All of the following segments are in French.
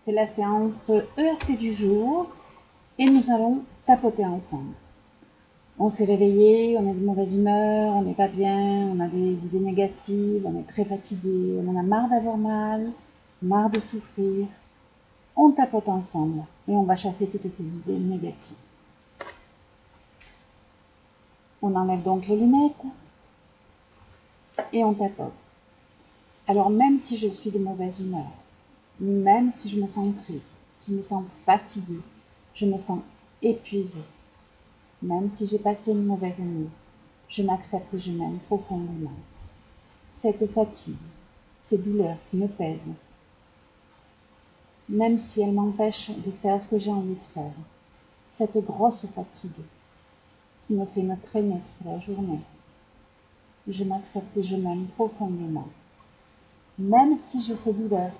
C'est la séance EFT du jour et nous allons tapoter ensemble. On s'est réveillé, on est de mauvaise humeur, on n'est pas bien, on a des idées négatives, on est très fatigué, on en a marre d'avoir mal, marre de souffrir. On tapote ensemble et on va chasser toutes ces idées négatives. On enlève donc les lunettes et on tapote. Alors même si je suis de mauvaise humeur, même si je me sens triste, si je me sens fatiguée, je me sens épuisée, même si j'ai passé une mauvaise nuit, je m'accepte et je m'aime profondément. Cette fatigue, ces douleurs qui me pèsent, même si elles m'empêchent de faire ce que j'ai envie de faire, cette grosse fatigue qui me fait me traîner toute la journée, je m'accepte et je m'aime profondément. Même si j'ai ces douleurs,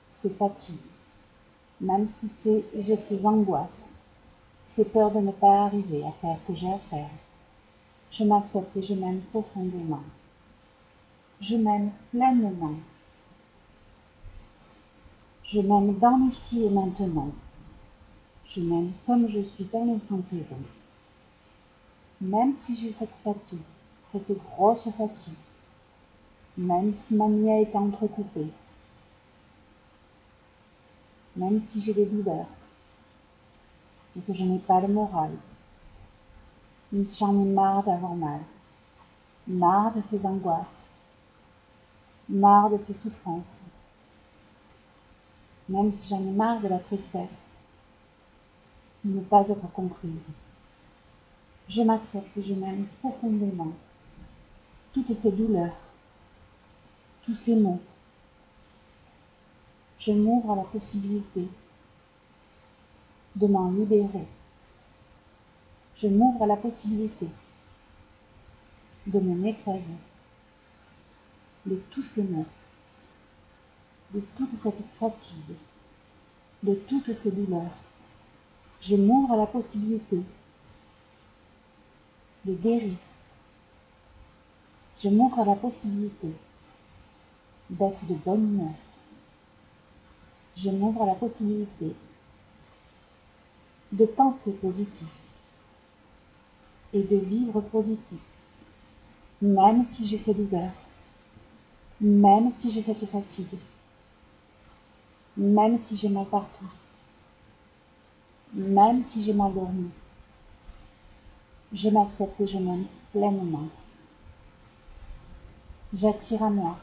ces fatigues, même si j'ai ces angoisses, ces peurs de ne pas arriver à faire ce que j'ai à faire, je m'accepte et je m'aime profondément. Je m'aime pleinement. Je m'aime dans l'ici et maintenant. Je m'aime comme je suis dans l'instant présent. Même si j'ai cette fatigue, cette grosse fatigue, même si ma nuit a été entrecoupée, même si j'ai des douleurs et que je n'ai pas le moral, même si j'en ai marre d'avoir mal, marre de ces angoisses, marre de ces souffrances, même si j'en ai marre de la tristesse, de ne pas être comprise. Je m'accepte et je m'aime profondément. Toutes ces douleurs, tous ces maux, je m'ouvre à la possibilité de m'en libérer. Je m'ouvre à la possibilité de me nettoyer de tous ces maux, de toute cette fatigue, de toutes ces douleurs. Je m'ouvre à la possibilité de guérir. Je m'ouvre à la possibilité d'être de bonne humeur. Je m'ouvre à la possibilité de penser positif et de vivre positif, même si j'ai ces douleurs, même si j'ai cette fatigue, même si j'ai mal partout, même si j'ai mal dormi. Je m'accepte et je m'aime pleinement. J'attire à moi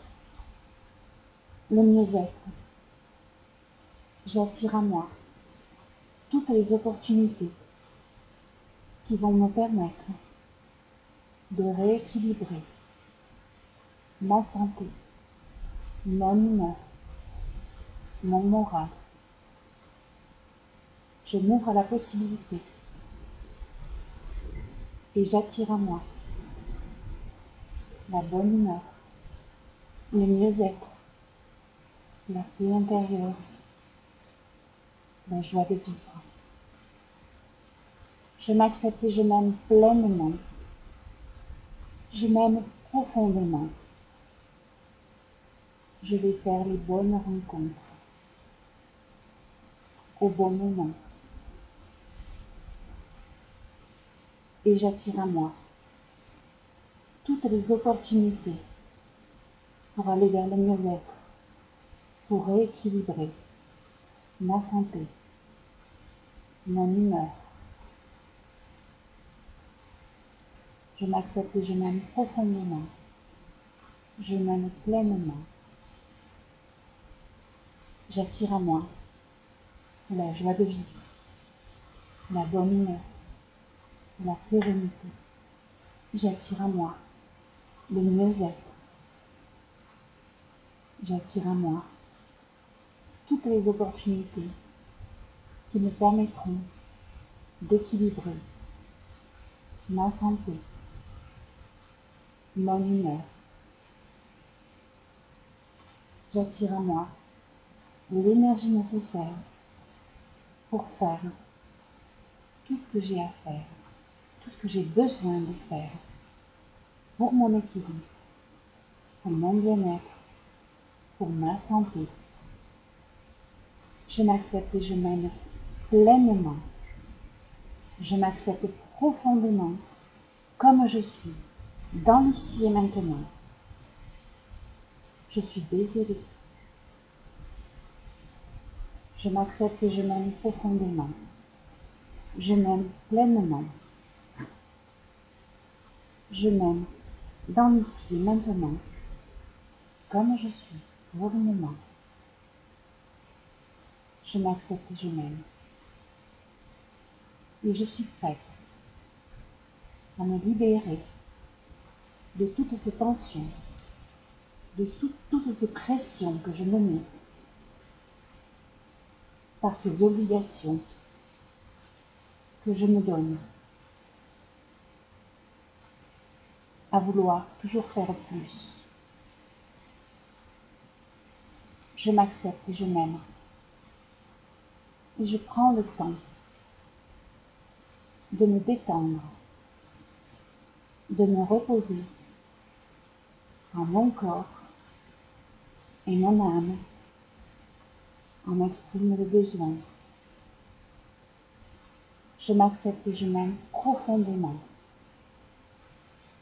le mieux-être. J'attire à moi toutes les opportunités qui vont me permettre de rééquilibrer ma santé, mon humeur, mon moral. Je m'ouvre à la possibilité et j'attire à moi la bonne humeur, le mieux-être, la paix intérieure, la joie de vivre. Je m'accepte et je m'aime pleinement. Je m'aime profondément. Je vais faire les bonnes rencontres au bon moment. Et j'attire à moi toutes les opportunités pour aller vers le mieux-être, pour rééquilibrer ma santé, mon humeur. Je m'accepte et je m'aime profondément. Je m'aime pleinement. J'attire à moi la joie de vivre, la bonne humeur, la sérénité. J'attire à moi le mieux-être. J'attire à moi toutes les opportunités qui me permettront d'équilibrer ma santé, mon humeur. J'attire à moi l'énergie nécessaire pour faire tout ce que j'ai à faire, tout ce que j'ai besoin de faire pour mon équilibre, pour mon bien-être, pour ma santé. Je m'accepte et je m'aime pleinement. Je m'accepte profondément comme je suis, dans l'ici et maintenant. Je suis désolée. Je m'accepte et je m'aime profondément. Je m'aime pleinement. Je m'aime dans l'ici et maintenant, comme je suis pour le moment. Je m'accepte et je m'aime. Et je suis prête à me libérer de toutes ces tensions, de toutes ces pressions que je me mets par ces obligations que je me donne à vouloir toujours faire plus. Je m'accepte et je m'aime. Et je prends le temps de me détendre, de me reposer en mon corps et mon âme en exprime le besoin. Je m'accepte et je m'aime profondément.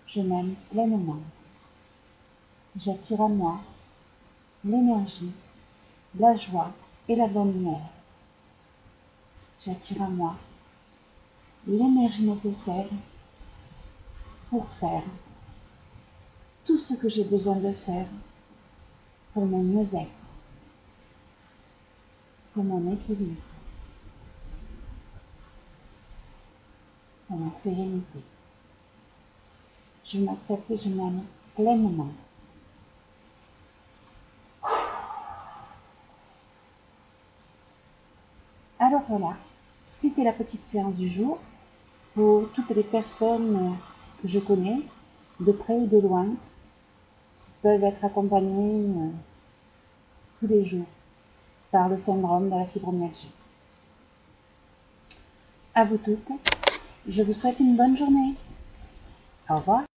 Je m'aime pleinement. J'attire à moi l'énergie, la joie et la bonne humeur. J'attire à moi l'énergie nécessaire pour faire tout ce que j'ai besoin de faire pour mon mieux-être, pour mon équilibre, pour ma sérénité. Je m'accepte et je m'aime pleinement. Alors voilà, c'était la petite séance du jour pour toutes les personnes que je connais, de près ou de loin, qui peuvent être accompagnées tous les jours par le syndrome de la fibromyalgie. À vous toutes, je vous souhaite une bonne journée. Au revoir.